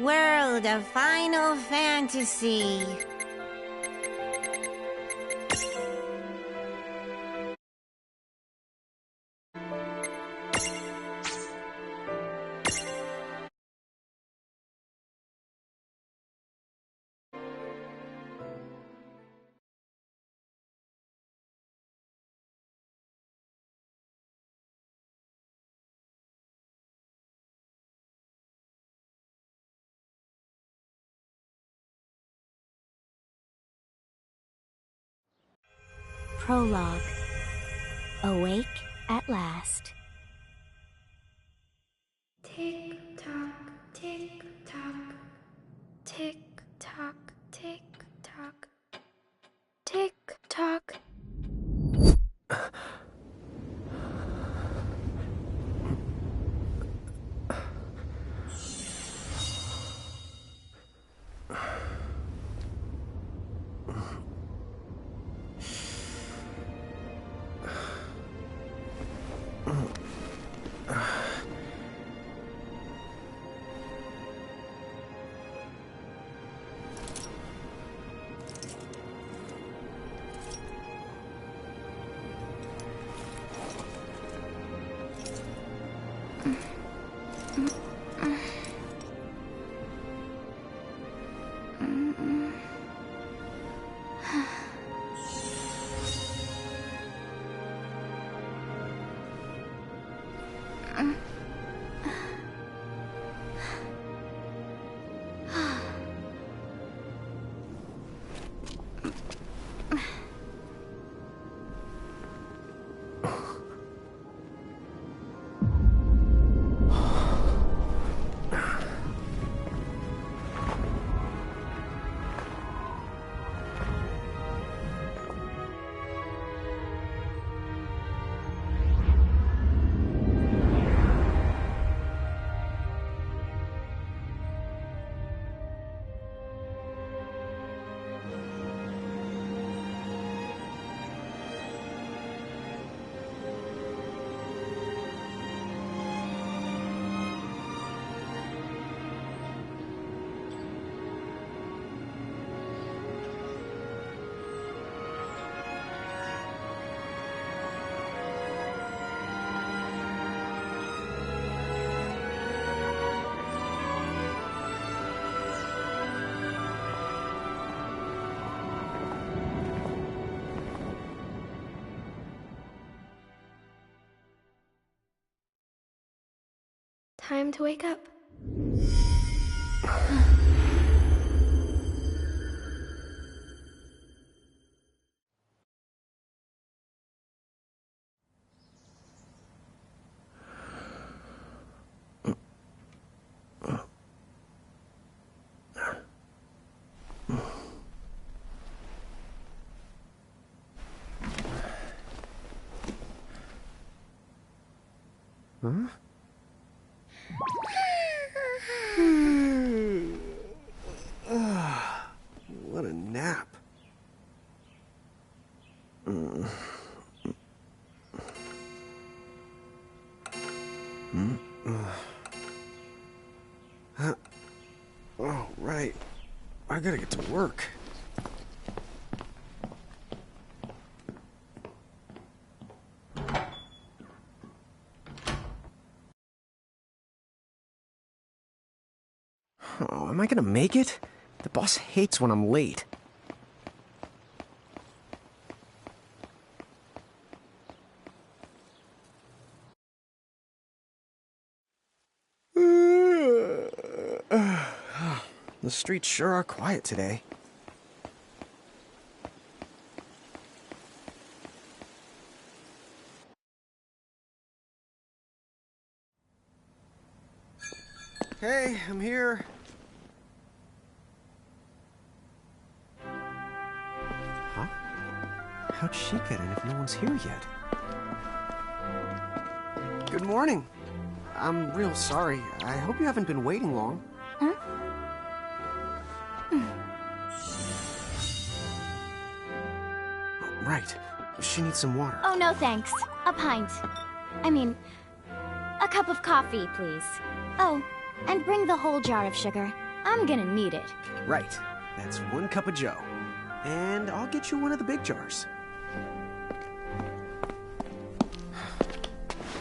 World of Final Fantasy. Prologue. Awake at last. Tick tock, tick tock, tick tock, tick tock, tick tock. Time to wake up. Huh? What a nap. Oh, right. I gotta get to work. Oh, am I gonna make it? The boss hates when I'm late. The streets sure are quiet today. Hey, I'm here. Huh? How'd she get in if no one's here yet? Good morning. I'm real sorry. I hope you haven't been waiting long. Huh? Right. She needs some water. Oh, no thanks. A pint. I mean, a cup of coffee, please. Oh, and bring the whole jar of sugar. I'm gonna need it. Right. That's 1 cup of joe. And I'll get you one of the big jars.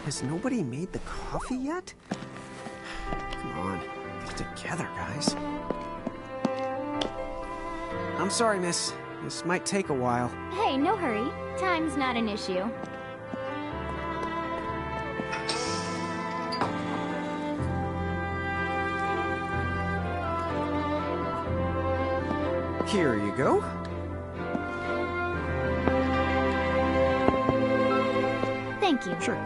Has nobody made the coffee yet? Come on, get it together, guys. I'm sorry, miss. This might take a while. Hey, no hurry. Time's not an issue. Here you go. Thank you. Sure.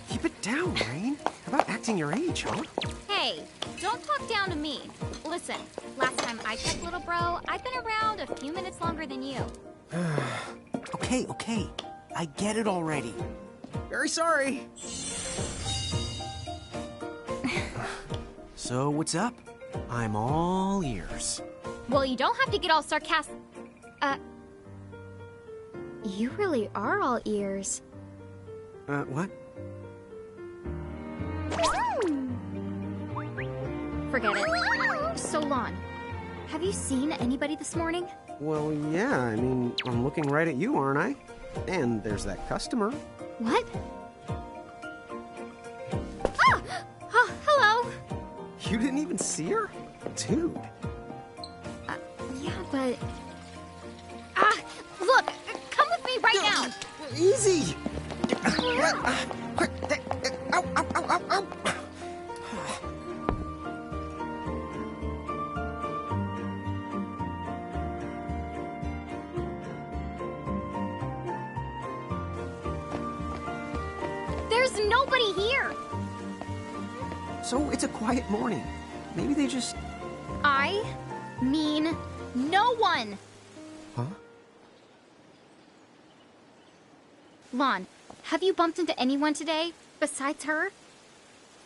Keep it down, Rain. How about acting your age, huh? Hey, don't talk down to me. Listen, last time I checked, little bro, I've been around a few minutes longer than you. Okay. I get it already. Very sorry. So, what's up? I'm all ears. Well, you don't have to get all sarcastic. You really are all ears. What? Forget it. So, Lon, have you seen anybody this morning? Well, yeah, I mean, I'm looking right at you, aren't I? And there's that customer. What? Ah! Oh, hello. You didn't even see her? Dude. Yeah, but... Ah! Look! Come with me right now! Easy! Ow. There's nobody here! So it's a quiet morning. Maybe they just... I mean no one! Huh? Lon, have you bumped into anyone today besides her?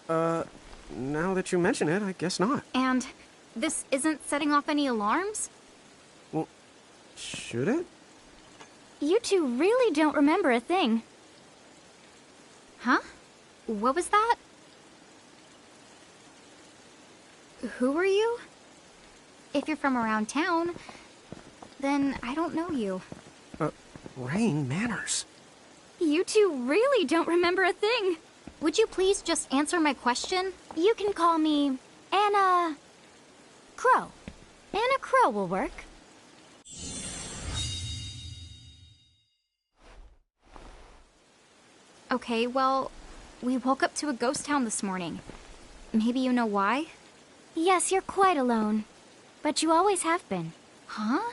Now that you mention it, I guess not. And this isn't setting off any alarms? Well, should it? You two really don't remember a thing. Huh? What was that? Who are you? If you're from around town, then I don't know you. Rain, manners. You two really don't remember a thing. Would you please just answer my question? You can call me Anna Crow. Anna Crow will work. Okay, well, we woke up to a ghost town this morning. Maybe you know why? Yes, you're quite alone. But you always have been. Huh?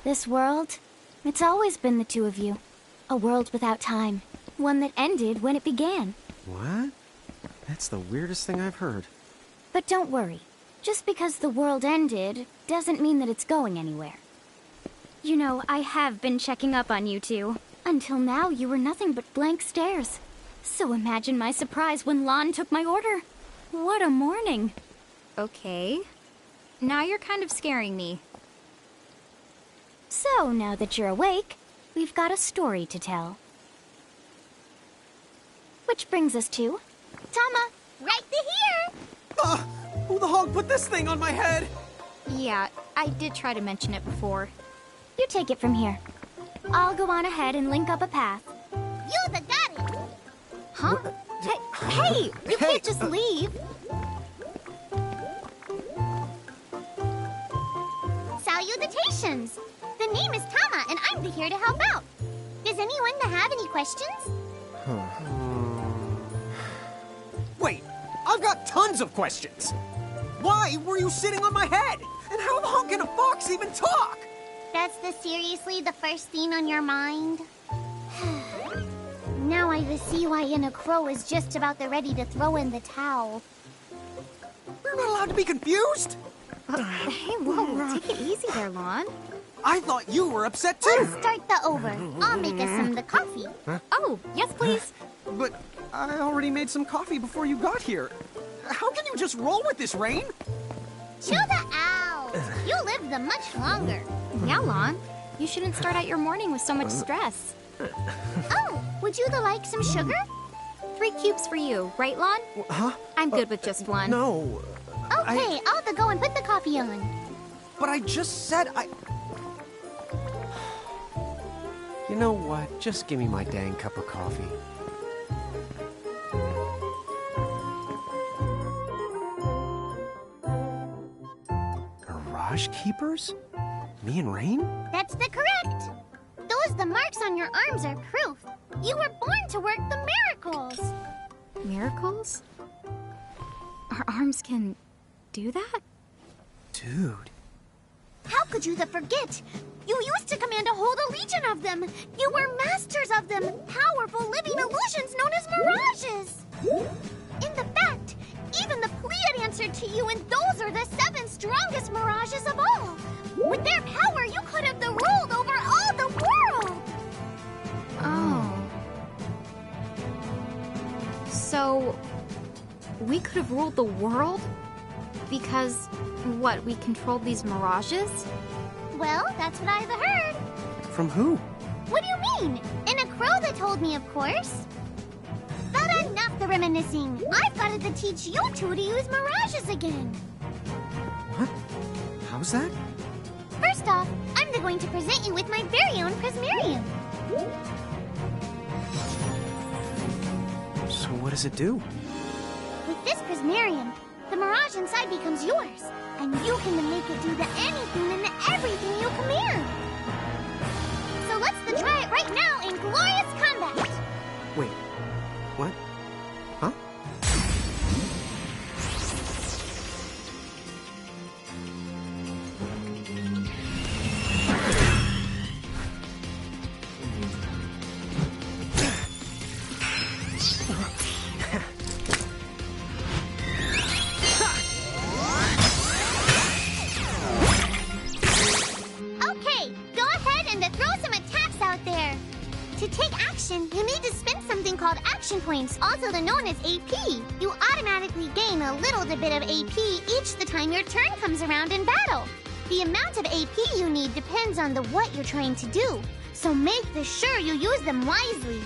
This world, it's always been the two of you. A world without time. One that ended when it began. What? That's the weirdest thing I've heard. But don't worry. Just because the world ended doesn't mean that it's going anywhere. You know, I have been checking up on you two. Until now, you were nothing but blank stares. So imagine my surprise when Lon took my order. What a morning. Okay. Now you're kind of scaring me. So, now that you're awake, we've got a story to tell. Which brings us to... Tama, right here! Who the hog put this thing on my head? Yeah, I did try to mention it before. You take it from here. I'll go on ahead and link up a path. You the got it! Huh? Hey, you can't just leave. Salutations! The name is Tama, and I'm here to help out. Does anyone have any questions? Wait, I've got tons of questions. Why were you sitting on my head? And how long can a fox even talk? That's seriously the first thing on your mind? Now I see why a crow is just about ready to throw in the towel. We're not allowed to be confused? Hey, whoa, take it easy there, Lon. I thought you were upset too. Let's start the over. I'll make us some of the coffee. Oh, yes, please. But I already made some coffee before you got here. How can you just roll with this, Rain? Chill the out. You lived much longer. Yeah, Lon. You shouldn't start out your morning with so much stress. Oh, would you like some sugar? 3 cubes for you, right, Lon? Huh? I'm good with just one. No. Okay, I'll go and put the coffee on. But I just said I... You know what? Just give me my dang cup of coffee. Mirage Keepers? Me and Rain? That's correct. The marks on your arms are proof. You were born to work the miracles. Miracles? Our arms can do that? Dude. How could you forget? You used to command a whole legion of them. You were masters of them, powerful living illusions known as mirages. In fact, even the Pleiad answered to you, and those are the 7 strongest mirages of all. With their power, you could have ruled over all the world. Oh. So, we could have ruled the world? Because, what, we controlled these mirages? Well, that's what I've heard. From who? What do you mean? In a crow that told me, of course. But enough the reminiscing. I've got to teach you two to use mirages again. What? How's that? First off, I'm going to present you with my very own Prismarium. So what does it do? With this Prismarium, the mirage inside becomes yours, and you can make it do anything and everything you command. So let's try it right now in glorious combat. Wait, what? Huh? Okay, go ahead and throw some attacks out there. To take action, you need to spend something called action points, also known as AP. You automatically gain a little bit of AP each the time your turn comes around in battle. The amount of AP you need depends on what you're trying to do, so make sure you use them wisely.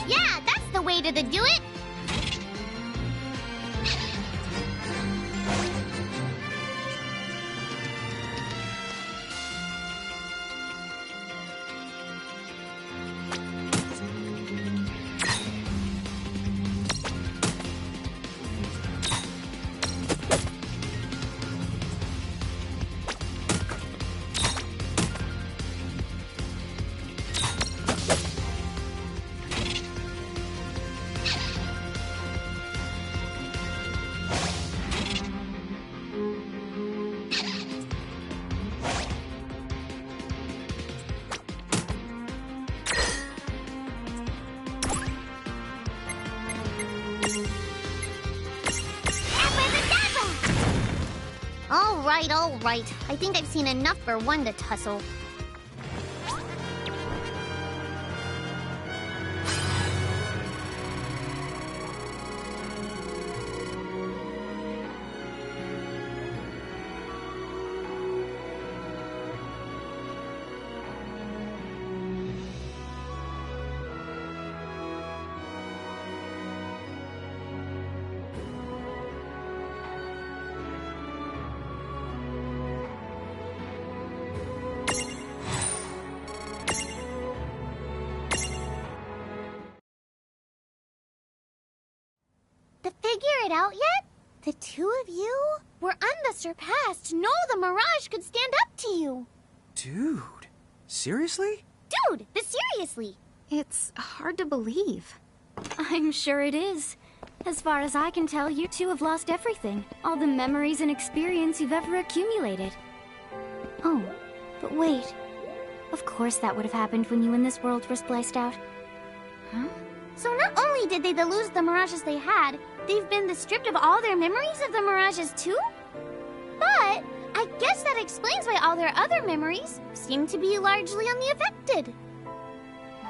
Yeah, that's the way to do it. All right. I think I've seen enough for one to tussle. it out yet? The two of you were unsurpassed. No, the Mirage could stand up to you. Dude, seriously? Dude, but seriously. It's hard to believe. I'm sure it is. As far as I can tell, you two have lost everything. All the memories and experience you've ever accumulated. Oh, but wait. Of course that would have happened when you and this world were spliced out. Huh? So not only did they lose the Mirages they had, they've been stripped of all their memories of the Mirages too? But I guess that explains why all their other memories seem to be largely unaffected.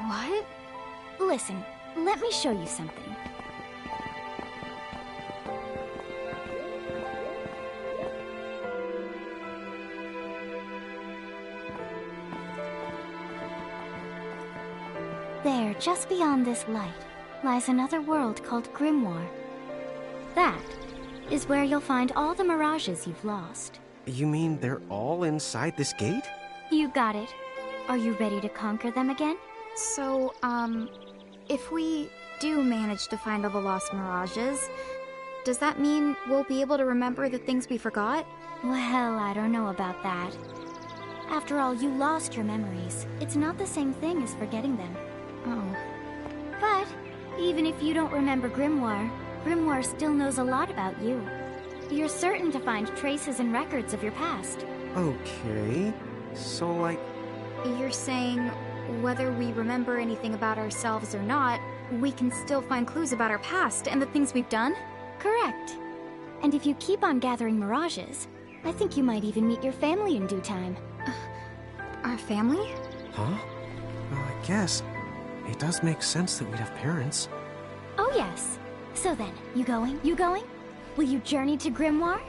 What? Listen, let me show you something. There, just beyond this light, lies another world called Grimoire. That is where you'll find all the Mirages you've lost. You mean they're all inside this gate? You got it. Are you ready to conquer them again? So, if we do manage to find all the lost Mirages, does that mean we'll be able to remember the things we forgot? Well, I don't know about that. After all, you lost your memories. It's not the same thing as forgetting them. Oh. But even if you don't remember Grimoire, Grimoire still knows a lot about you. You're certain to find traces and records of your past. Okay. So, like... You're saying whether we remember anything about ourselves or not, we can still find clues about our past and the things we've done? Correct. And if you keep on gathering Mirages, I think you might even meet your family in due time. Our family? Huh? Well, I guess it does make sense that we'd have parents. Oh yes. So then, you going? You going? Will you journey to Grimoire?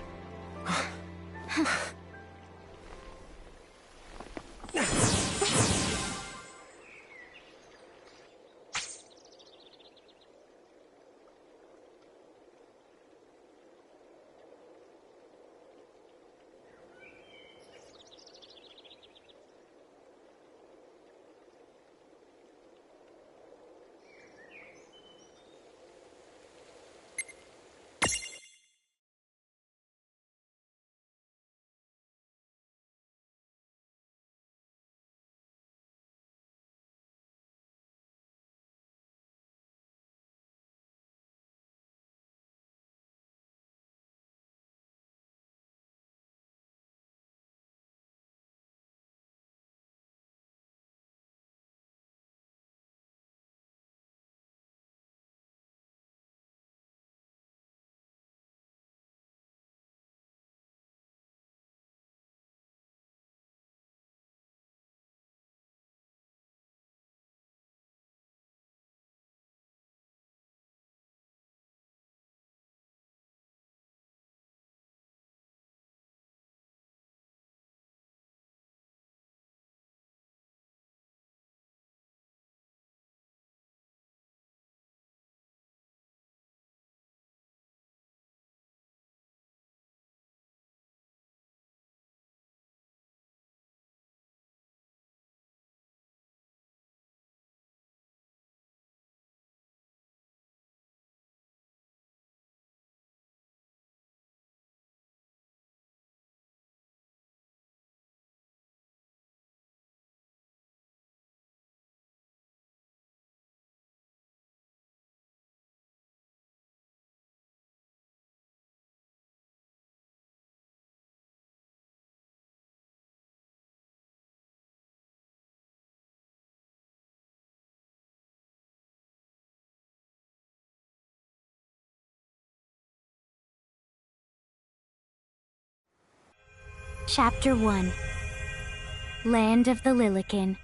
Chapter 1. Land of the Lilican.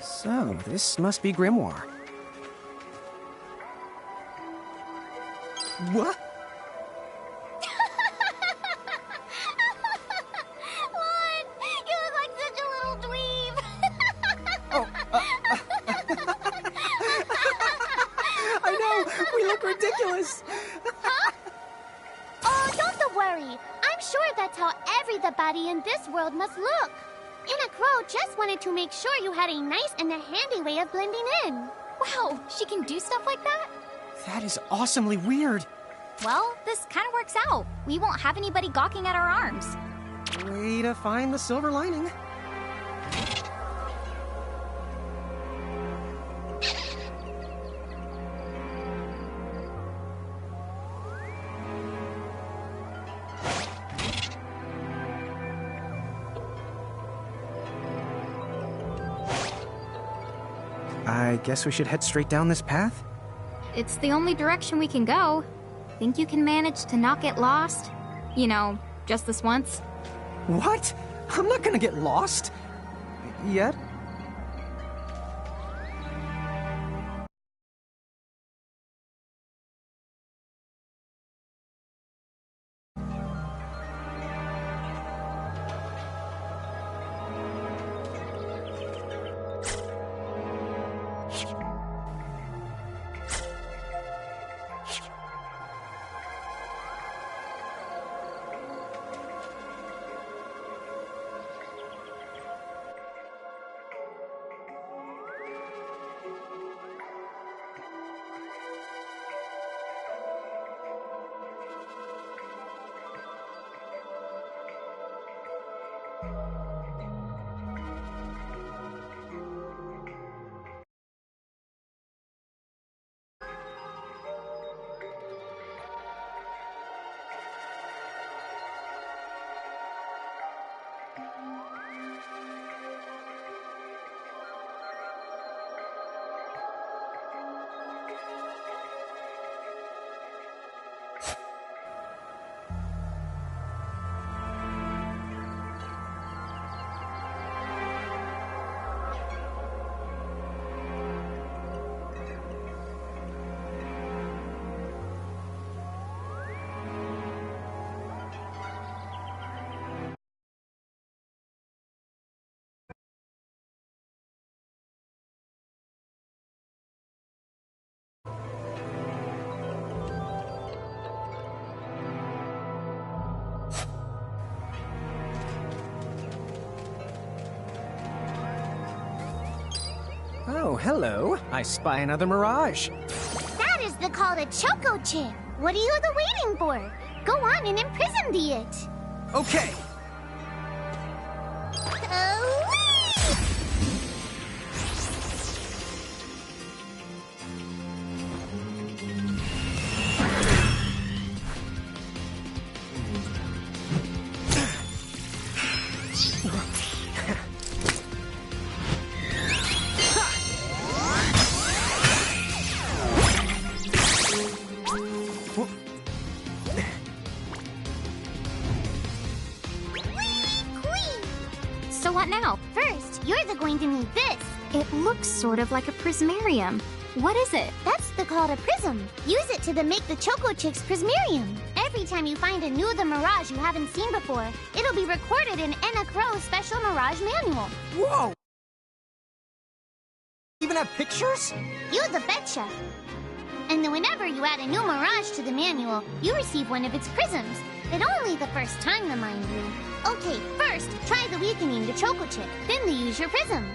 So, this must be Grimoire. What? What? You look like such a little dweeb. Oh, I know! We look ridiculous! Oh, don't worry. That's how everybody in this world must look. Anna Crow just wanted to make sure you had a nice and a handy way of blending in. Wow, she can do stuff like that? That is awesomely weird. Well, this kind of works out. We won't have anybody gawking at our arms. Way to find the silver lining. I guess we should head straight down this path? It's the only direction we can go. Think you can manage to not get lost? You know, just this once? What? I'm not gonna get lost. Yet? Oh, hello. I spy another mirage. That is the call to Choco Chip. What are you waiting for? Go on and imprison the it. Okay. So what now? First, you're going to need this. It looks sort of like a prismarium. What is it? That's the call to Prism. Use it to make the Choco Chicks Prismarium. Every time you find a new The Mirage you haven't seen before, it'll be recorded in Anna Crow's special Mirage manual. Whoa! Even have pictures? You the betcha. And then whenever you add a new Mirage to the manual, you receive one of its prisms. But only the first time, mind you. Okay, first, try the weakening the Choco Chip. Then use your prism.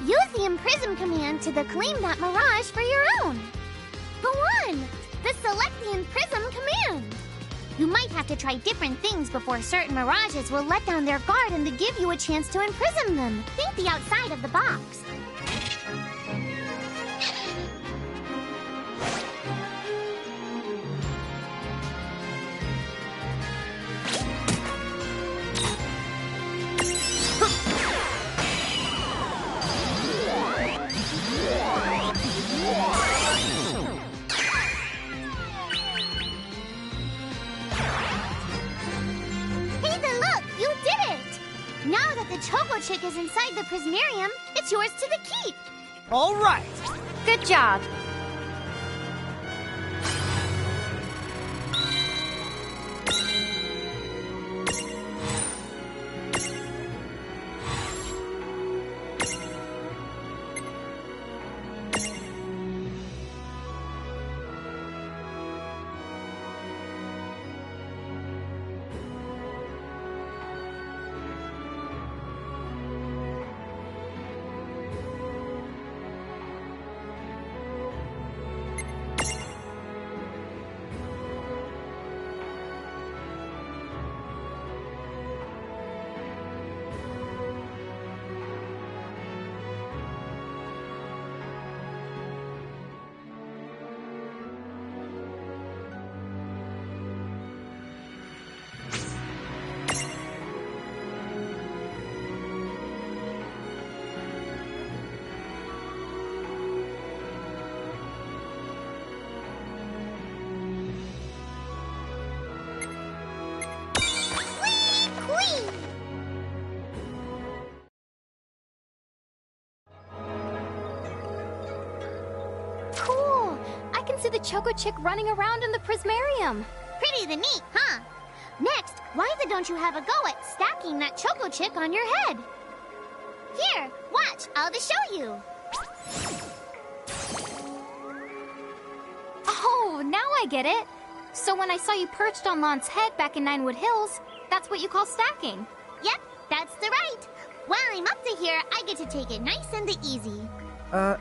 Use the Imprism command to claim that Mirage for your own. Go on! The Select the Imprism command. You might have to try different things before certain Mirages will let down their guard and give you a chance to imprison them. Think the outside of the box. Choco Chick is inside the Prismarium, it's yours to the keep. All right. Good job. Cool! I can see the Choco Chick running around in the Prismarium. Pretty the neat, huh? Next, why don't you have a go at stacking that Choco Chick on your head? Here, watch, I'll just show you. Oh, now I get it. So when I saw you perched on Lon's head back in Ninewood Hills, that's what you call stacking. Yep, that's the right. While I'm up to here, I get to take it nice and easy.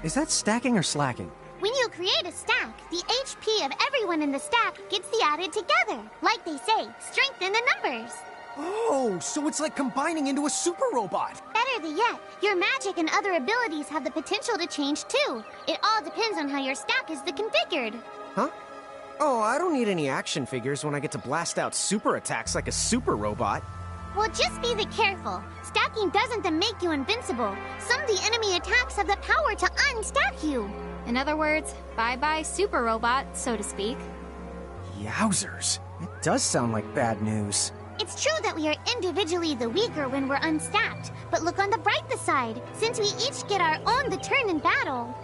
Is that stacking or slacking? When you create a stack, the HP of everyone in the stack gets the added together. Like they say, strength in the numbers. Oh, so it's like combining into a super robot. Better than yet, your magic and other abilities have the potential to change too. It all depends on how your stack is configured. Huh? Oh, I don't need any action figures when I get to blast out super attacks like a super robot. Well, just be careful. Stacking doesn't make you invincible. Some of the enemy attacks have the power to unstack you. In other words, bye-bye super robot, so to speak. Yowzers. It does sound like bad news. It's true that we are individually the weaker when we're unstacked, but look on the brighter side. Since we each get our own turn in battle,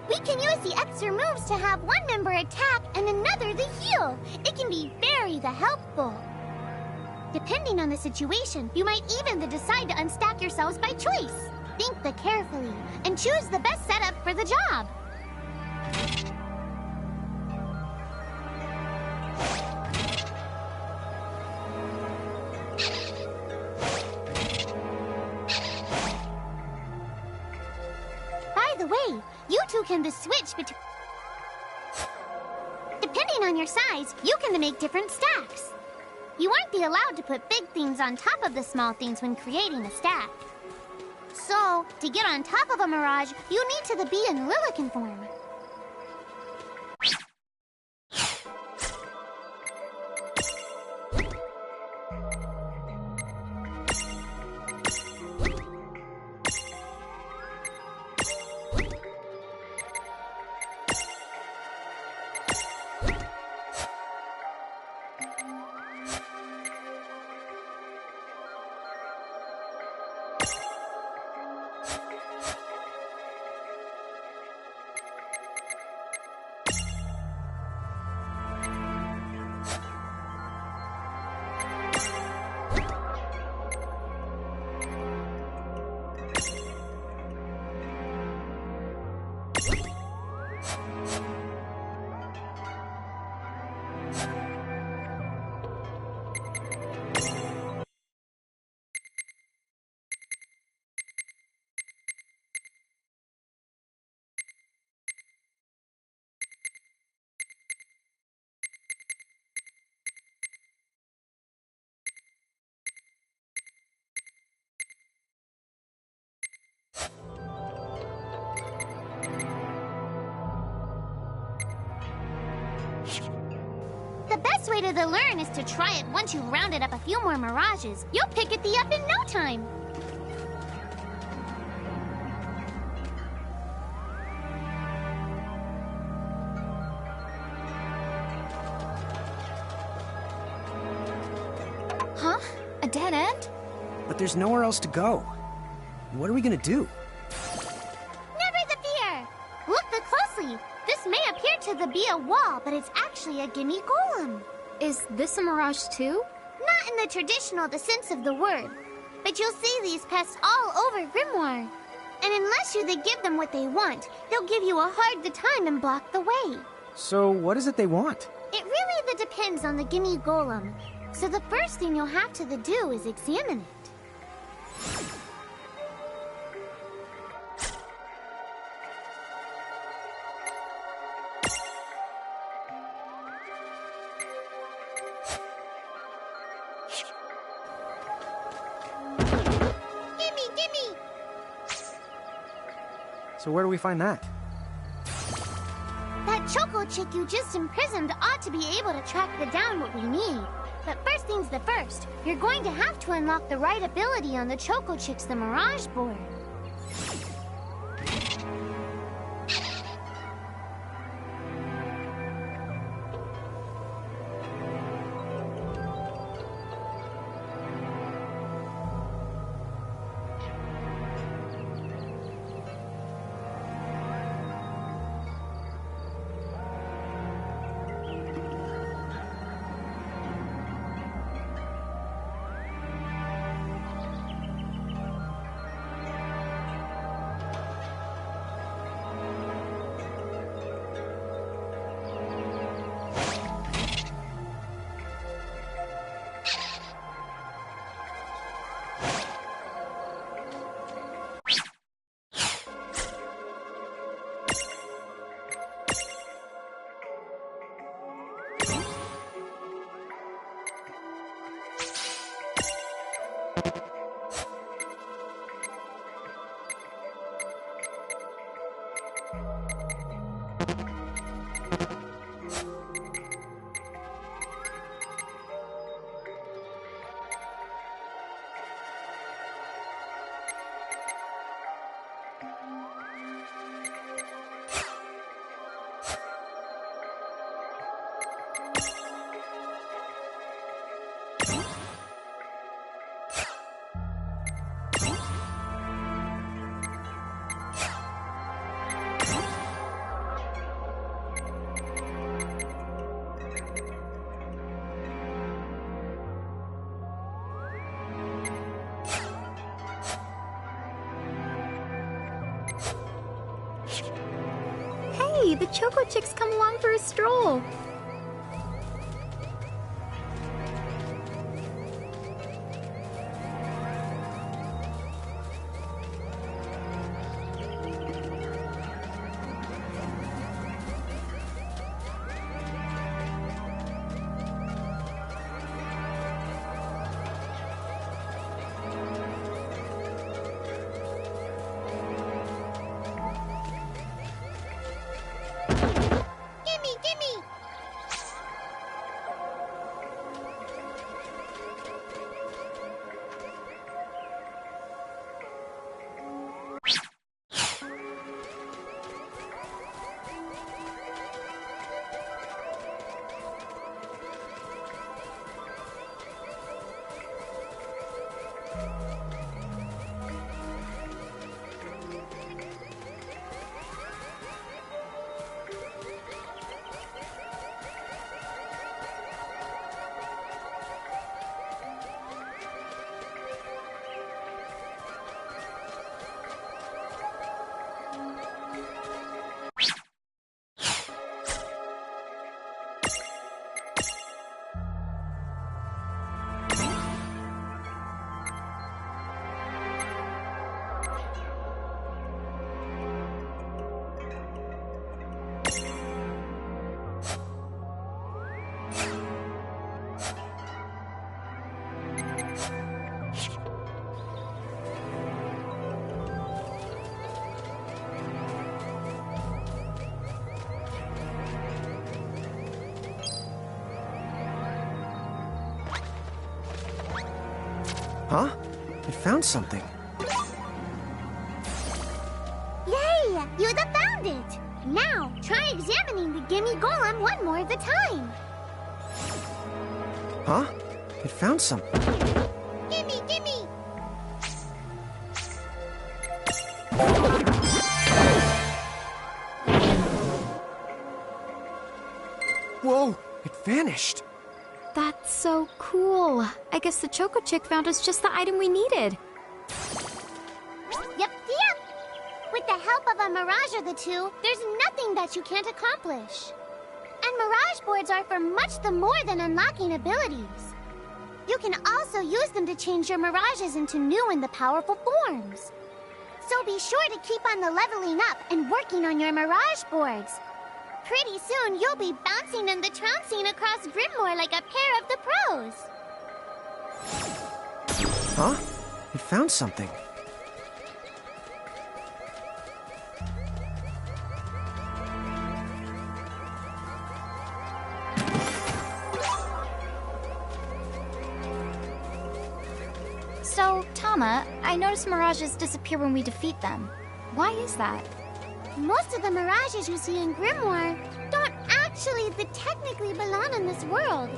we can use the extra moves to have one member attack and another the heal. It can be very helpful. Depending on the situation, you might even decide to unstack yourselves by choice. Think carefully and choose the best setup for the job. By the way, you two can switch between... Depending on your size, you can make different stacks. You aren't allowed to put big things on top of the small things when creating a stack. So, to get on top of a mirage, you need to be in Lilican form. The best way to learn is to try it once you've rounded up a few more mirages. You'll pick it up in no time. Huh? A dead end? But there's nowhere else to go. What are we gonna do? Never the fear! Look but closely. This may appear to be a wall, but it's actually a gimme golem. Is this a mirage too? Not in the traditional sense of the word, but you'll see these pests all over Grimoire. And unless they give them what they want, they'll give you a hard time and block the way. So, what is it they want? It really depends on the gimme golem. So the first thing you'll have to do is examine it. Gimme! So where do we find that? That choco chick you just imprisoned ought to be able to track down what we need. But first things the first, you're going to have to unlock the right ability on the choco chick's the Mirage board. Hey, the Choco Chick's come along for a stroll. Gimme! Huh? I found something. Yay! You found it! Now, try examining the gimme golem one more at a time. Huh? I found something. Gimme! Whoa, it vanished. That's so cool. I guess the Choco Chick found us just the item we needed. Yep. With the help of a Mirage or the two, there's nothing that you can't accomplish. And Mirage boards are for much the more than unlocking abilities. You can also use them to change your Mirages into new and the powerful forms. So be sure to keep on the leveling up and working on your Mirage boards. Pretty soon, you'll be bouncing and the trouncing across Grimoire like a pair of the pros. Huh? It found something. So, Tama, I noticed Mirages disappear when we defeat them. Why is that? Most of the Mirages you see in Grimoire don't actually technically belong in this world.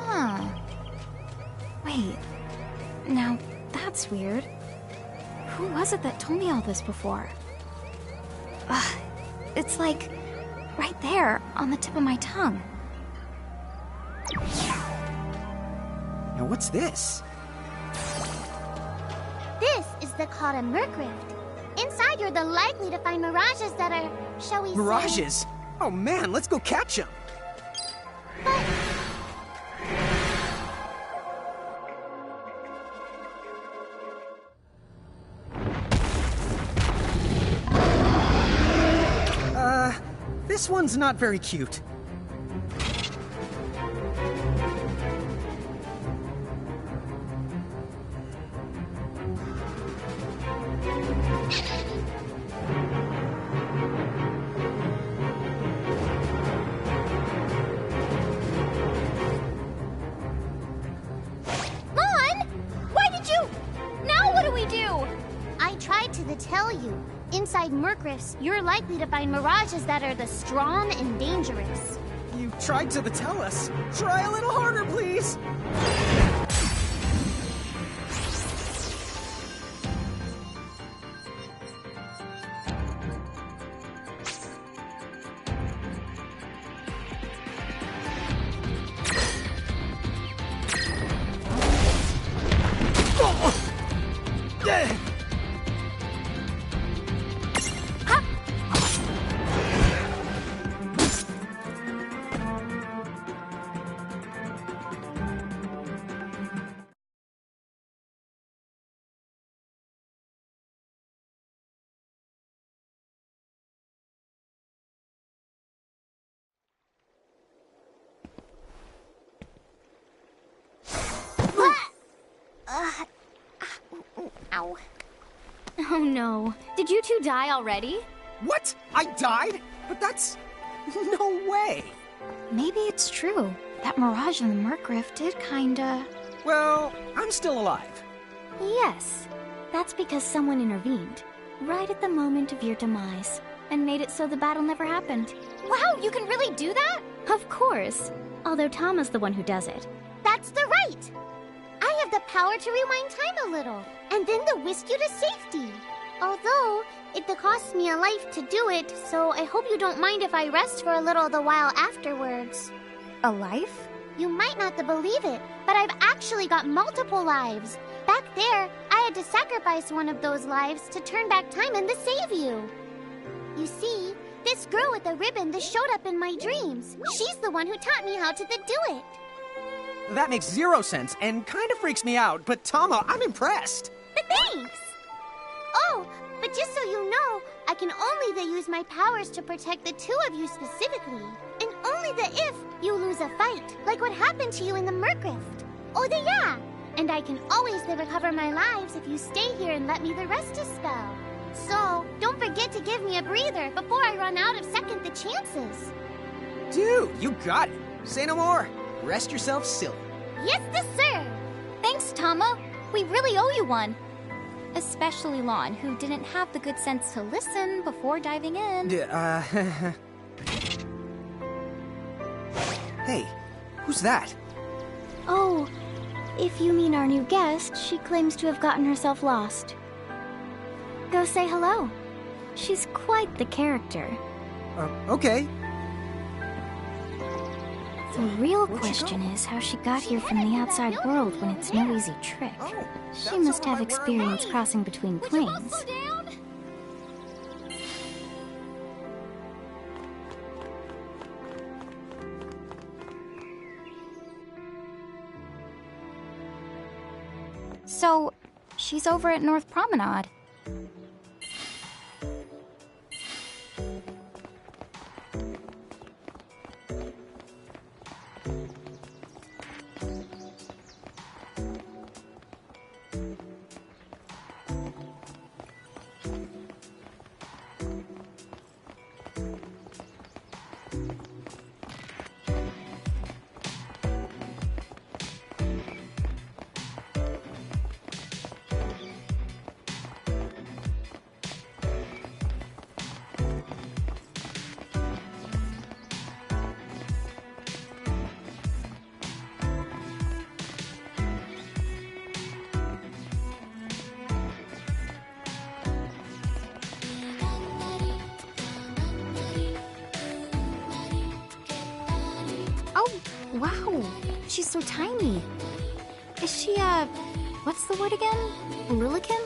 Huh. Wait. Now, that's weird. Who was it that told me all this before? Ugh. It's like right there on the tip of my tongue. Now what's this? This is the called a Merc Rift. Inside, you're the likely to find Mirages that are, shall we say... Mirages? Oh man, let's go catch them. This one's not very cute. Tell you, inside Merc Rifts, you're likely to find Mirages that are the strong and dangerous. You tried to tell us. Try a little harder, please. Ow. Oh no. Did you two die already? What? I died? But that's... no way. Maybe it's true. That Mirage in the Merc Rift did kinda... Well, I'm still alive. Yes. That's because someone intervened. Right at the moment of your demise. And made it so the battle never happened. Wow, you can really do that? Of course. Although Tama's the one who does it. That's the right! I have the power to rewind time a little, and then to whisk you to safety. Although, it costs me a life to do it, so I hope you don't mind if I rest for a little the while afterwards. A life? You might not believe it, but I've actually got multiple lives. Back there, I had to sacrifice one of those lives to turn back time and to save you. You see, this girl with the ribbon that showed up in my dreams, she's the one who taught me how to do it. That makes 0 sense and kind of freaks me out, but Tama, I'm impressed. Thanks! Oh, but just so you know, I can only use my powers to protect the two of you specifically. And only if you lose a fight, like what happened to you in the Merc Rift. Oh, yeah! And I can always recover my lives if you stay here and let me rest a spell. So, don't forget to give me a breather before I run out of second the chances. Dude, you got it. Say no more. Rest yourself silly. Yes, sir. Thanks, Tama. We really owe you one. Especially Lon, who didn't have the good sense to listen before diving in. Hey, who's that? Oh, If you mean our new guest, she claims to have gotten herself lost. Go say hello. She's quite the character. Okay. The real question is how she got here from the outside world when it's no easy trick. She must have experience crossing between planes. So, she's over at North Promenade. Wow, she's so tiny. Is she, what's the word again? Lilican?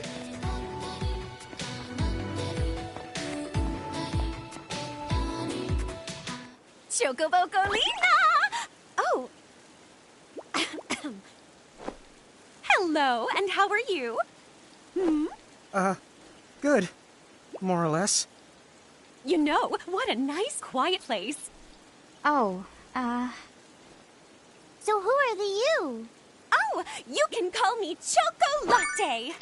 Chocobocolina! Oh. Hello, and how are you? Good. More or less. You know, what a nice, quiet place. Oh, So who are the you? Oh, you can call me Choco Latte.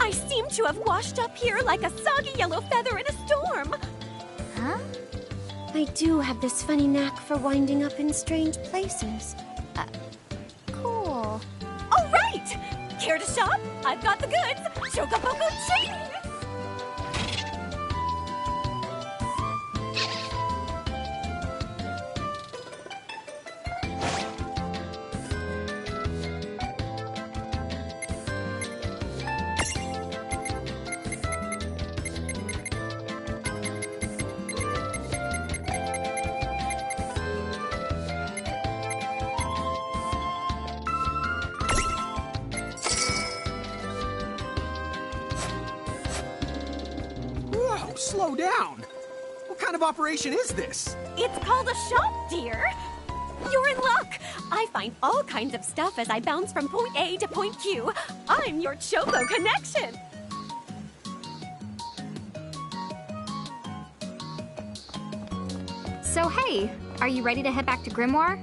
I seem to have washed up here like a soggy yellow feather in a storm. huh? I do have this funny knack for winding up in strange places. Cool. All right! Care to shop? I've got the goods. Chocoboco Ching! Whoa, slow down. What kind of operation is this? It's called a shop, dear. You're in luck. I find all kinds of stuff as I bounce from point A to point Q. I'm your Choco connection. So hey, are you ready to head back to Grimoire?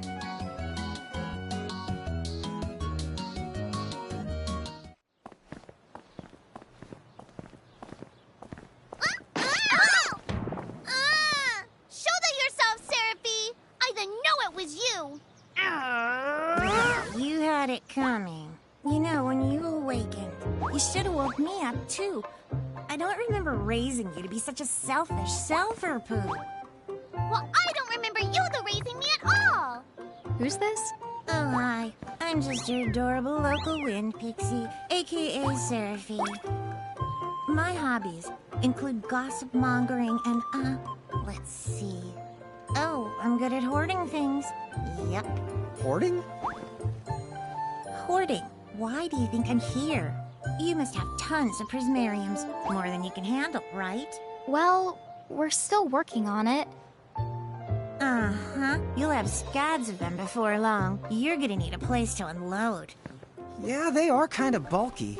Shoulder yourself, Seraphie! I didn't know it was you! You had it coming. You know, when you awakened, you should have woke me up, too. I don't remember raising you to be such a selfish self-poo. Well, I don't remember you raising me at all! Who's this? Oh, hi. I'm just your adorable local wind pixie, aka Seraphie. My hobbies include gossip mongering and, let's see. Oh, I'm good at hoarding things. Yep. Hoarding? Hoarding. Why do you think I'm here? You must have tons of prismariums. More than you can handle, right? Well, we're still working on it. Uh-huh. You'll have scads of them before long. You're gonna need a place to unload. Yeah, they are kind of bulky.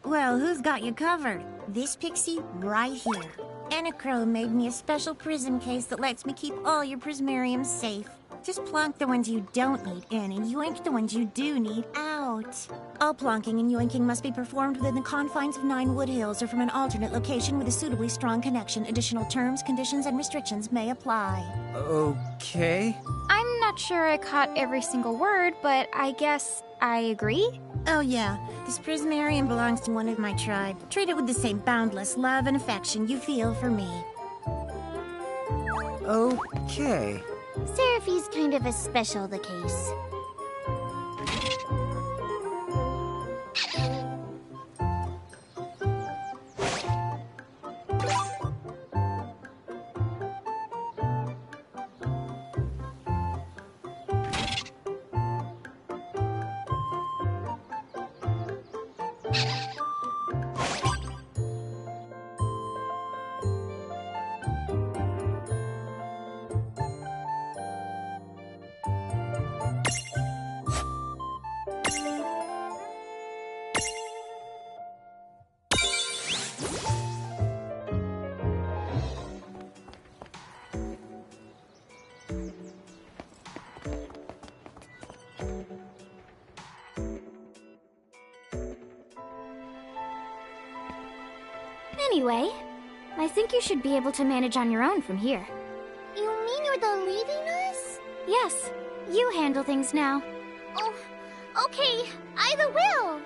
Well, who's got you covered? This pixie right here. Enachrome made me a special prism case that lets me keep all your prismariums safe. Just plonk the ones you don't need in and yoink the ones you do need out. All plonking and yoinking must be performed within the confines of 9 Wood Hills or from an alternate location with a suitably strong connection. Additional terms, conditions, and restrictions may apply. Okay. I'm not sure I caught every single word, but I guess I agree. Oh yeah, this prismarium belongs to one of my tribe. Treat it with the same boundless love and affection you feel for me. Okay. Seraphi's kind of a special the case. Anyway, I think you should be able to manage on your own from here. You mean you're the leaving us? Yes, you handle things now. Oh, okay. Either will.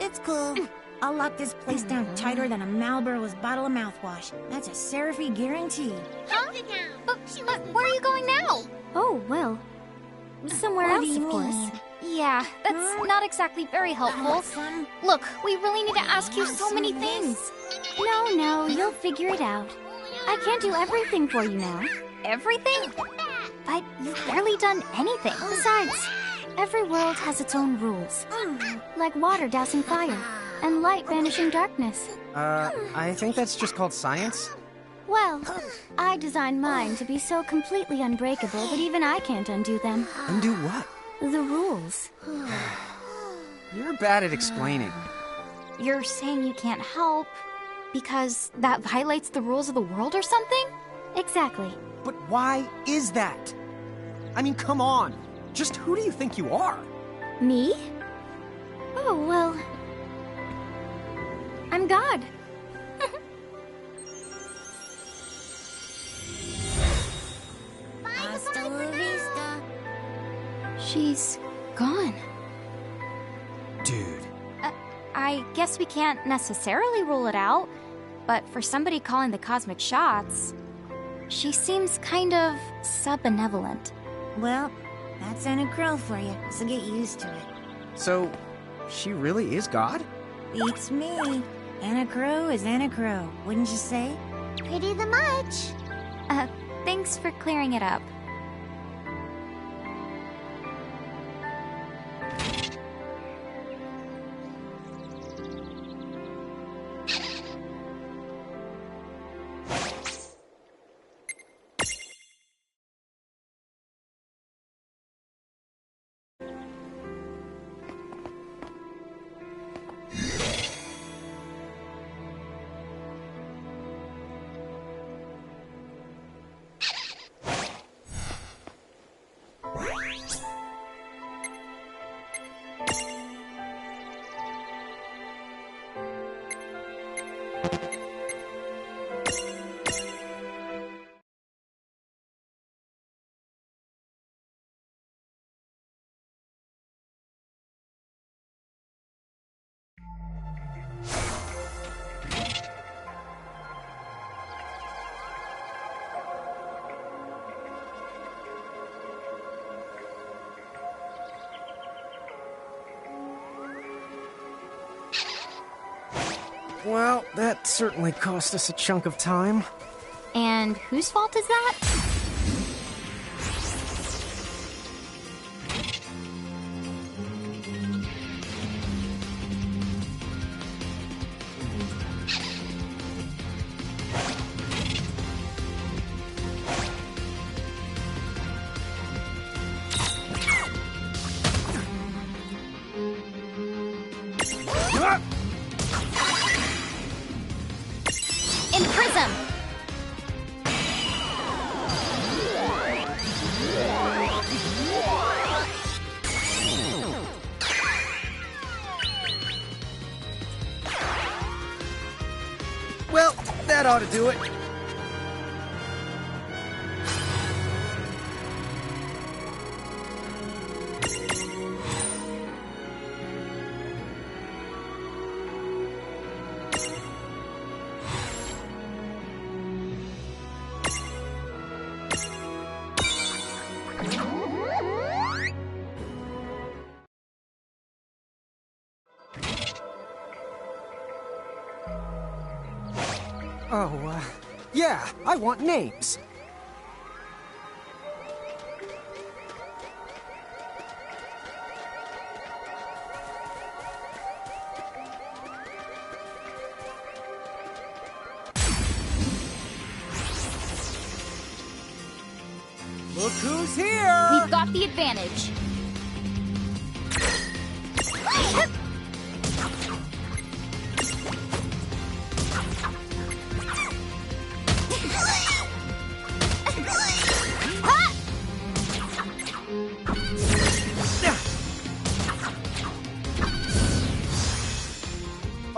It's cool. I'll lock this place down tighter than a Marlboro's bottle of mouthwash. That's a Seraphy guarantee. Huh? But where are you going now? Oh, well, somewhere What do else, you of course. mean? Yeah, that's not exactly very helpful. Son, Look, we really need to ask you so many things. No, you'll figure it out. I can't do everything for you now. Everything? But you've barely done anything. Besides, every world has its own rules. Like water dousing fire, and light banishing darkness. I think that's just called science. Well, I designed mine to be so completely unbreakable that even I can't undo them. Undo what? The rules. You're bad at explaining. You're saying you can't help because that violates the rules of the world or something? Exactly. But why is that? I mean, come on. Just who do you think you are? Me? Oh, well... I'm God. hasta la vista. She's gone. Dude. I guess we can't necessarily rule it out, but for somebody calling the cosmic shots, she seems kind of sub-benevolent. Well, that's Anna Crow for you, so get used to it. So, she really is God? Beats me. Anna Crow is Anna Crow, wouldn't you say? Pretty the much. Thanks for clearing it up. Well, that certainly cost us a chunk of time. And whose fault is that? In Prism! Well, that ought to do it. Oh, yeah, I want names. Look who's here! We've got the advantage.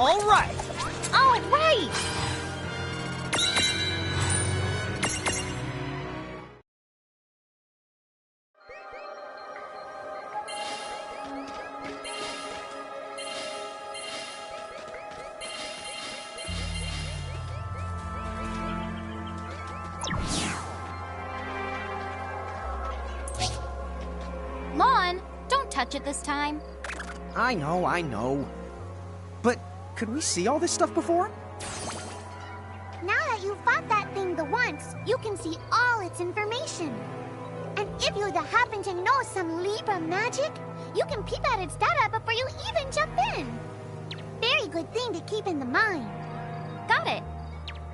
All right! All right! Lon, don't touch it this time. I know. But could we see all this stuff before? Now that you've fought that thing the once, you can see all its information. And if you happen to know some Libra magic, you can peep at its data before you even jump in. Very good thing to keep in the mind. Got it.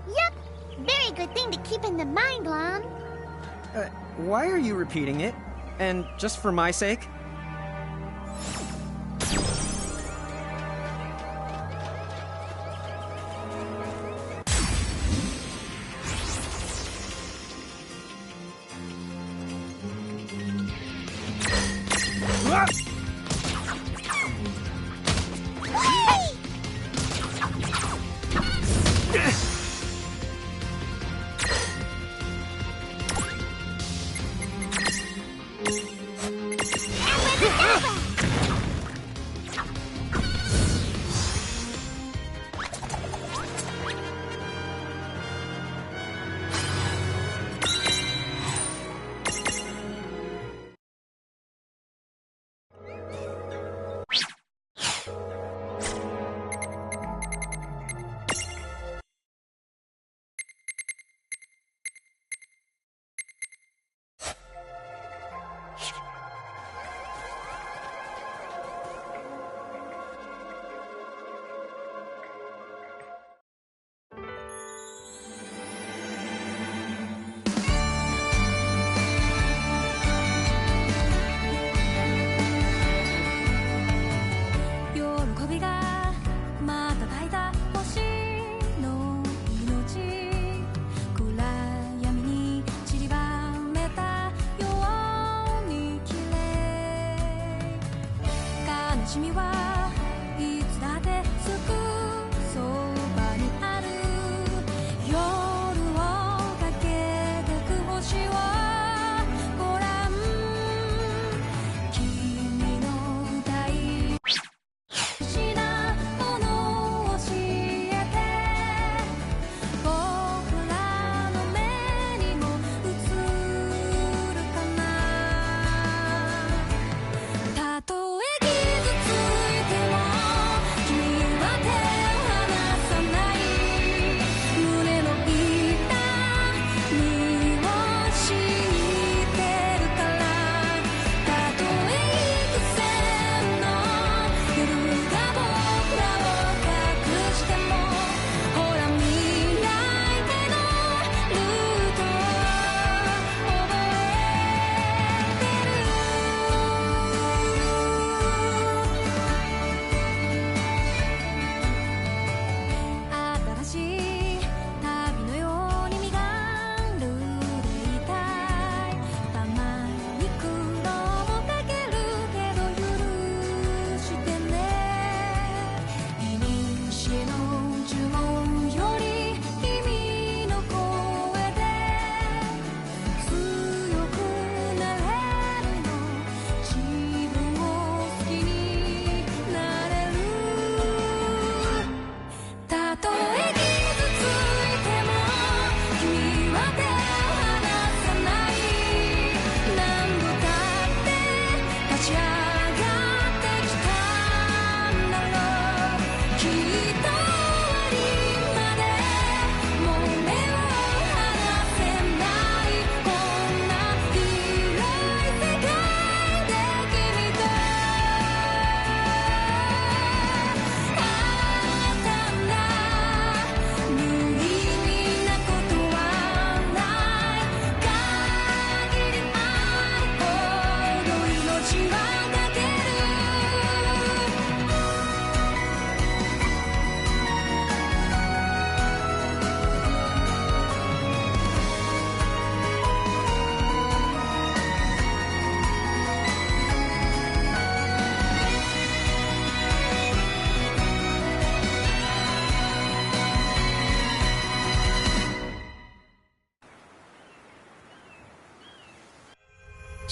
Yep, very good thing to keep in the mind, Lon. Why are you repeating it? And just for my sake?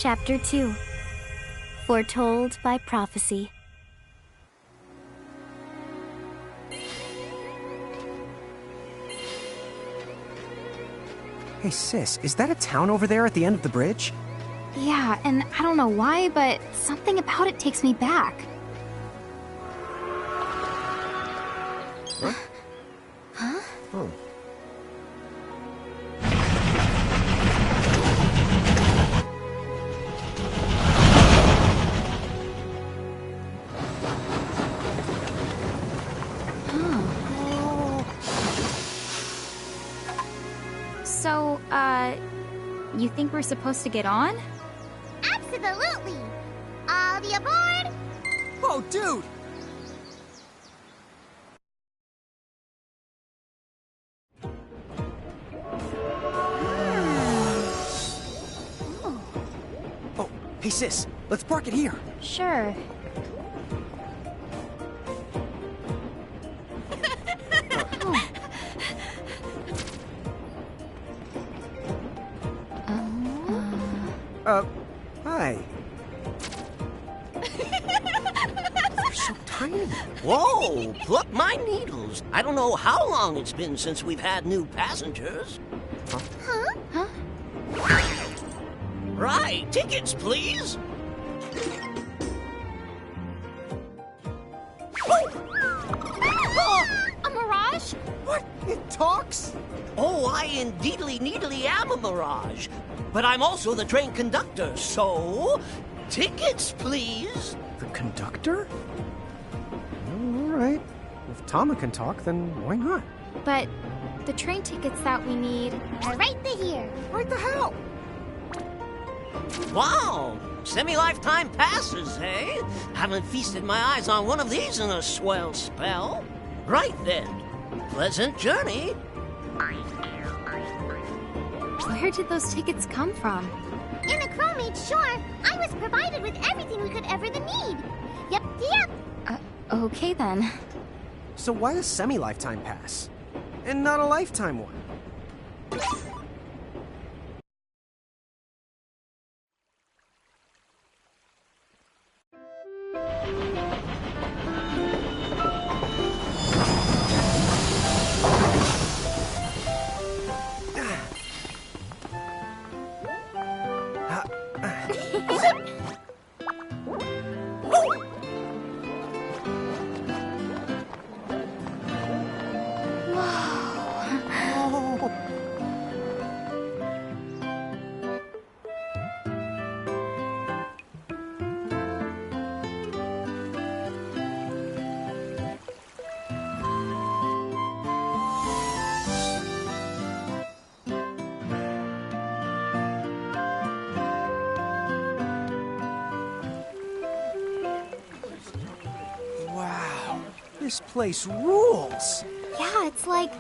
Chapter 2. Foretold by Prophecy. Hey, sis, is that a town over there at the end of the bridge? Yeah, and I don't know why, but something about it takes me back. Huh? Huh? Oh. So, you think we're supposed to get on? Absolutely! All the aboard! Oh, dude! Oh, hey sis, let's park it here. Sure. Hi. They're so tiny. Whoa, pluck my needles. I don't know how long it's been since we've had new passengers. Huh? Right, tickets, please. A mirage? What? It talks? Oh, I indeedly needly am a mirage. But I'm also the train conductor, so... tickets, please. The conductor? All right. If Tama can talk, then why not? But the train tickets that we need... Are right here. Right the hell? Wow, semi-lifetime passes, eh? Haven't feasted my eyes on one of these in a swell spell. Right then, pleasant journey. Where did those tickets come from? In the crewmate shore, I was provided with everything we could ever need. Yep. Okay then. So why a semi-lifetime pass? And not a lifetime one? This place rules! Yeah, it's like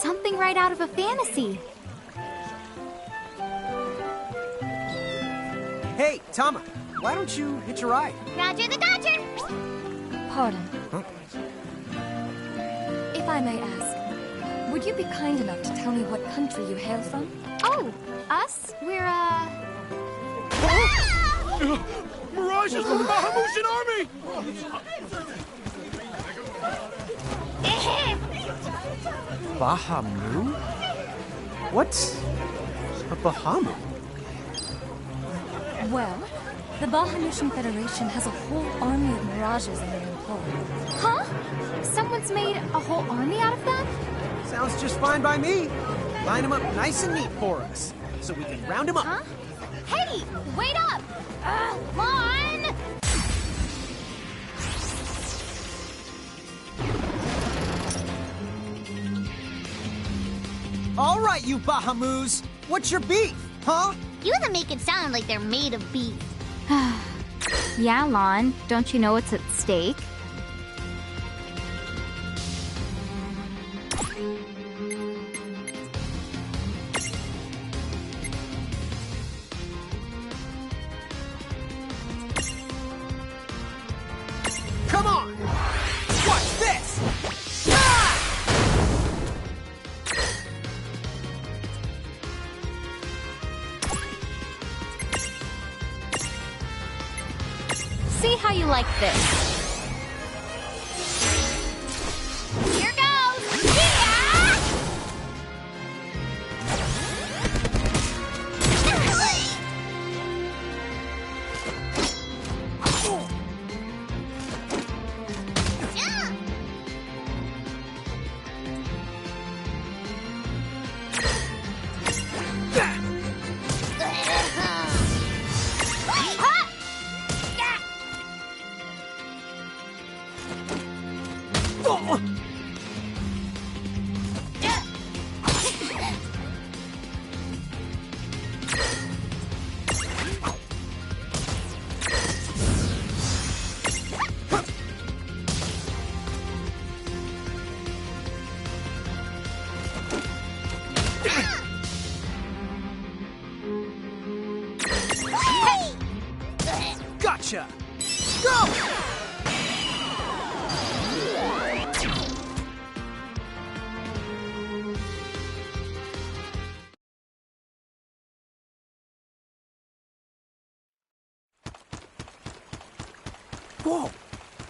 something right out of a fantasy. Hey, Tama, why don't you hitch a ride? Roger the Dodger! Pardon. Huh? If I may ask, would you be kind enough to tell me what country you hail from? Oh, us? We're, Mirages from the Bahamutian army! Bahamu? What's a Bahamu? Well, the Bahamutian Federation has a whole army of mirages in their employ. huh? Someone's made a whole army out of them? Sounds just fine by me. Line them up nice and neat for us, so we can round them up. Huh? Hey, wait up! Come on! All right, you Bahamus! What's your beef, huh? You them make it sound like they're made of beef. Yeah, Lon, don't you know what's at stake? Come on! Watch this! Ah! see how you like this. Here goes! Yeah! Gotcha! Go! Whoa!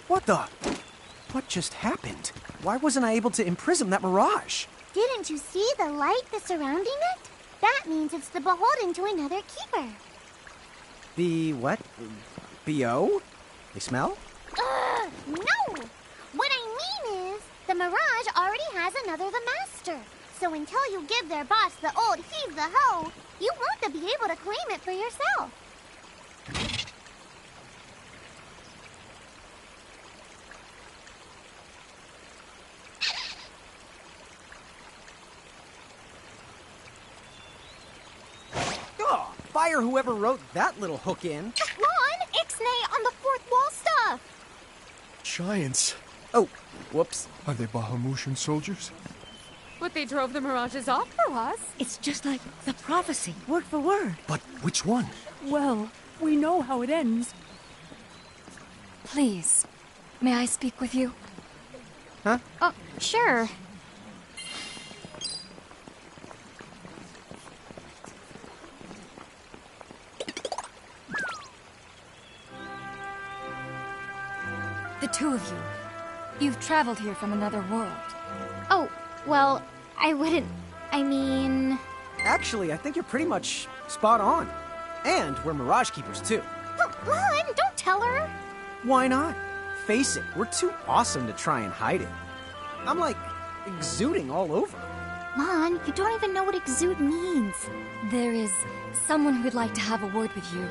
What the? What just happened? Why wasn't I able to imprison that mirage? Didn't you see the light that's surrounding it? That means it's the beholden to another keeper. The what? B.O.? They smell? No! What I mean is, the mirage already has another the master. So until you give their boss the old heave the ho, you won't be able to claim it for yourself. Oh, fire whoever wrote that little hook in. Lon, Ixnay on the fourth wall stuff. Giants. Oh, whoops. Are they Bahamutian soldiers? But they drove the mirages off for us. It's just like the prophecy, word for word. But which one? Well, we know how it ends. Please, may I speak with you? Huh? Oh, sure. The two of you. You've traveled here from another world. Oh, well, I mean... Actually, I think you're pretty much spot on. And we're Mirage Keepers, too. Lon, don't tell her. Why not? Face it, we're too awesome to try and hide it. I'm like exuding all over. Lon, you don't even know what exude means. There is someone who would like to have a word with you.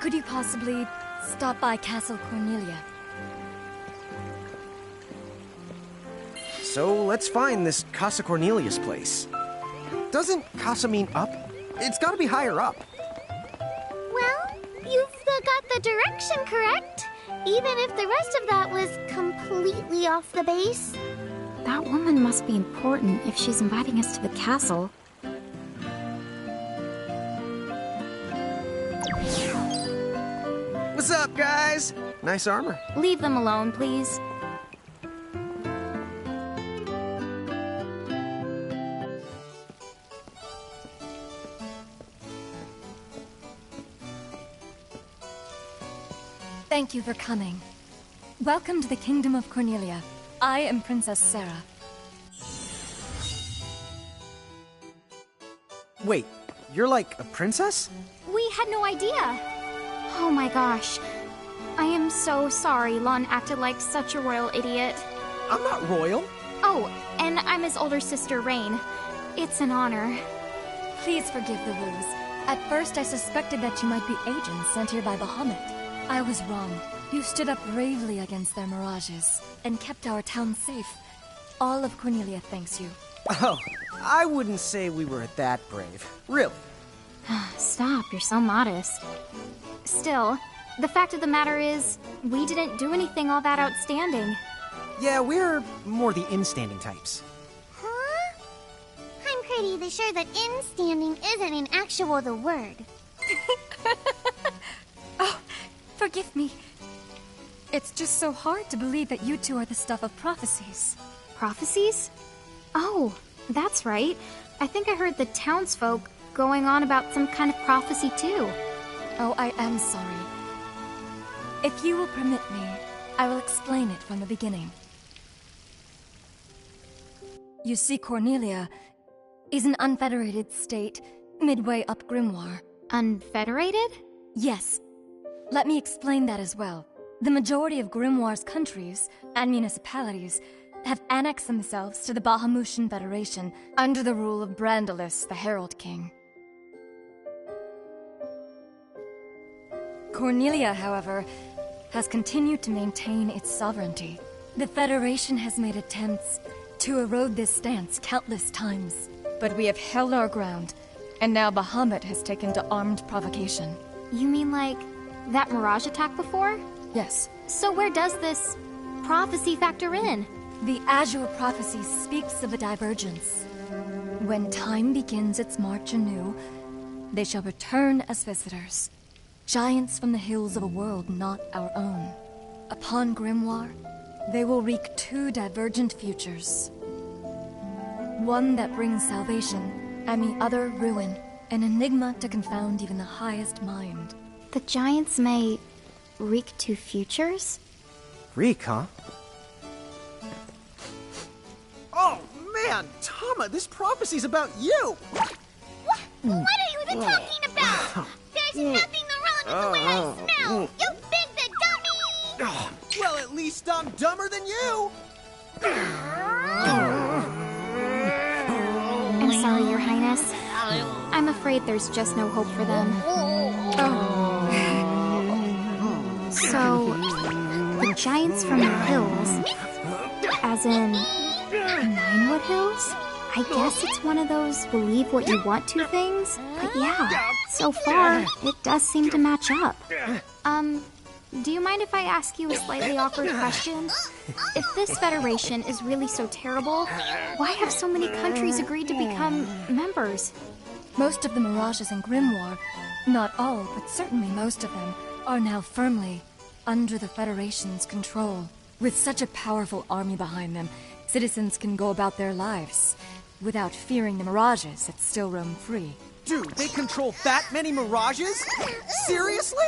Could you possibly stop by Castle Cornelia? So let's find this Casa Cornelius place. Doesn't Casa mean up? It's gotta be higher up. Well, you've got the direction correct. Even if the rest of that was completely off the base. That woman must be important if she's inviting us to the castle. What's up, guys? Nice armor. Leave them alone, please. Thank you for coming. Welcome to the Kingdom of Cornelia. I am Princess Sarah. Wait, you're like a princess? We had no idea. Oh my gosh. I am so sorry Lon acted like such a royal idiot. I'm not royal. Oh, and I'm his older sister, Rain. It's an honor. Please forgive the ruse. At first I suspected that you might be agents sent here by Bahamut. I was wrong. You stood up bravely against their mirages and kept our town safe. All of Cornelia thanks you. Oh, I wouldn't say we were that brave. Really. Stop, you're so modest. Still, the fact of the matter is, we didn't do anything all that outstanding. Yeah, we're more the in-standing types. Huh? I'm pretty sure that in-standing isn't in actual the word. Oh, forgive me. It's just so hard to believe that you two are the stuff of prophecies. Prophecies? Oh, that's right. I think I heard the townsfolk going on about some kind of prophecy too. Oh, I am sorry. If you will permit me, I will explain it from the beginning. You see, Cornelia is an unfederated state midway up Grimoire. Unfederated? Yes. Let me explain that as well. The majority of Grimoire's countries and municipalities have annexed themselves to the Bahamutian Federation under the rule of Brandalis, the Herald King. Cornelia, however, has continued to maintain its sovereignty. The Federation has made attempts to erode this stance countless times, but we have held our ground, and now Bahamut has taken to armed provocation. You mean like that Mirage attack before? Yes. So where does this prophecy factor in? The Azure Prophecy speaks of a divergence. When time begins its march anew, they shall return as visitors, giants from the hills of a world not our own. Upon Grimoire, they will wreak two divergent futures. One that brings salvation, and the other ruin, an enigma to confound even the highest mind. The giants may wreak two futures? Reek, huh? Oh, man! Tama, this prophecy's about you! What are you even talking about? There's nothing wrong with the way I smell! You big the dummy! Oh, well, at least I'm dumber than you! I'm sorry, Your Highness. I'm afraid there's just no hope for them. So, the giants from the hills, as in Ninewood Hills? I guess it's one of those believe what you want to things. But yeah, so far, it does seem to match up. Do you mind if I ask you a slightly awkward question? If this federation is really so terrible, why have so many countries agreed to become members? Most of the Mirages in Grimoire, not all, but certainly most of them, are now firmly under the Federation's control. With such a powerful army behind them, citizens can go about their lives without fearing the Mirages that still roam free. Dude, they control that many Mirages? Seriously?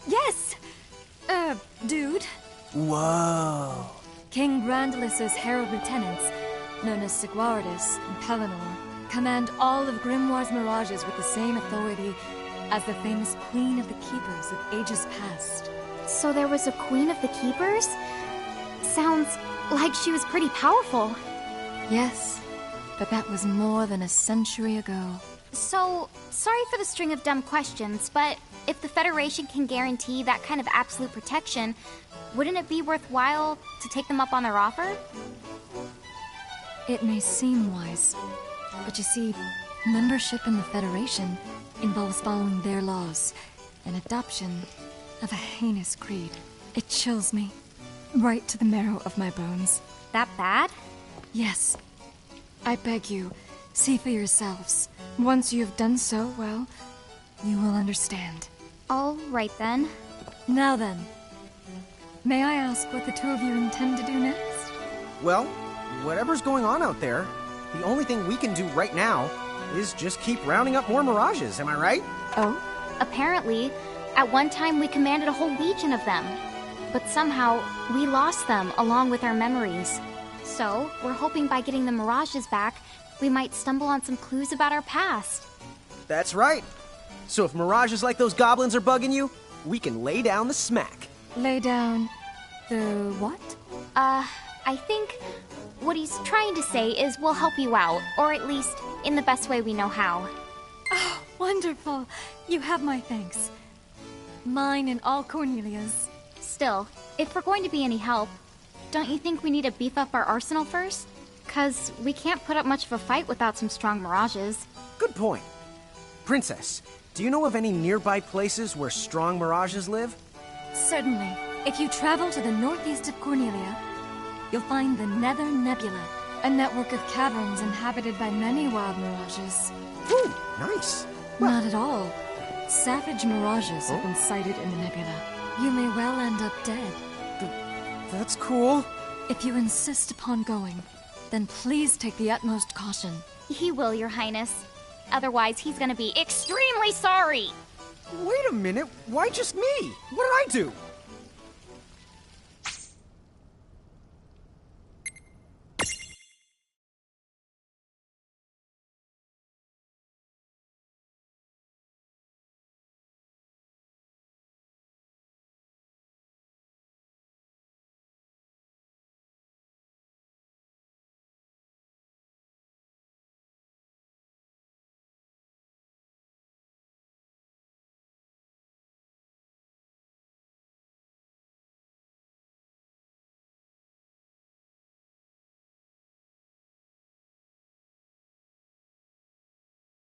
Yes! Dude. Whoa. King Brandalis' herald lieutenants, known as Sigwardus and Pelennor, command all of Grimoire's Mirages with the same authority as the famous Queen of the Keepers of ages past. So there was a Queen of the Keepers? Sounds like she was pretty powerful. Yes, but that was more than a century ago. So, sorry for the string of dumb questions, but if the Federation can guarantee that kind of absolute protection, wouldn't it be worthwhile to take them up on their offer? It may seem wise, but you see, membership in the Federation involves following their laws, and adoption of a heinous creed. It chills me, right to the marrow of my bones. That bad? Yes. I beg you, see for yourselves. Once you have done so, well, you will understand. All right then. Now then, may I ask what the two of you intend to do next? Well, whatever's going on out there, the only thing we can do right now is just keep rounding up more Mirages, am I right? Oh? Apparently, at one time we commanded a whole legion of them. But somehow, we lost them along with our memories. So, we're hoping by getting the Mirages back, we might stumble on some clues about our past. That's right. So if Mirages like those goblins are bugging you, we can lay down the smack. Lay down the what? I think what he's trying to say is we'll help you out, or at least in the best way we know how. Oh, wonderful. You have my thanks. Mine and all Cornelia's. Still, if we're going to be any help, don't you think we need to beef up our arsenal first? 'Cause we can't put up much of a fight without some strong Mirages. Good point. Princess, do you know of any nearby places where strong Mirages live? Certainly. If you travel to the northeast of Cornelia, you'll find the Nether Nebula, a network of caverns inhabited by many wild Mirages. Ooh, nice. Not at all. Savage Mirages have been sighted in the nebula. You may well end up dead. That's cool. If you insist upon going, then please take the utmost caution. He will, Your Highness. Otherwise, he's gonna be extremely sorry! Wait a minute, why just me? What did I do?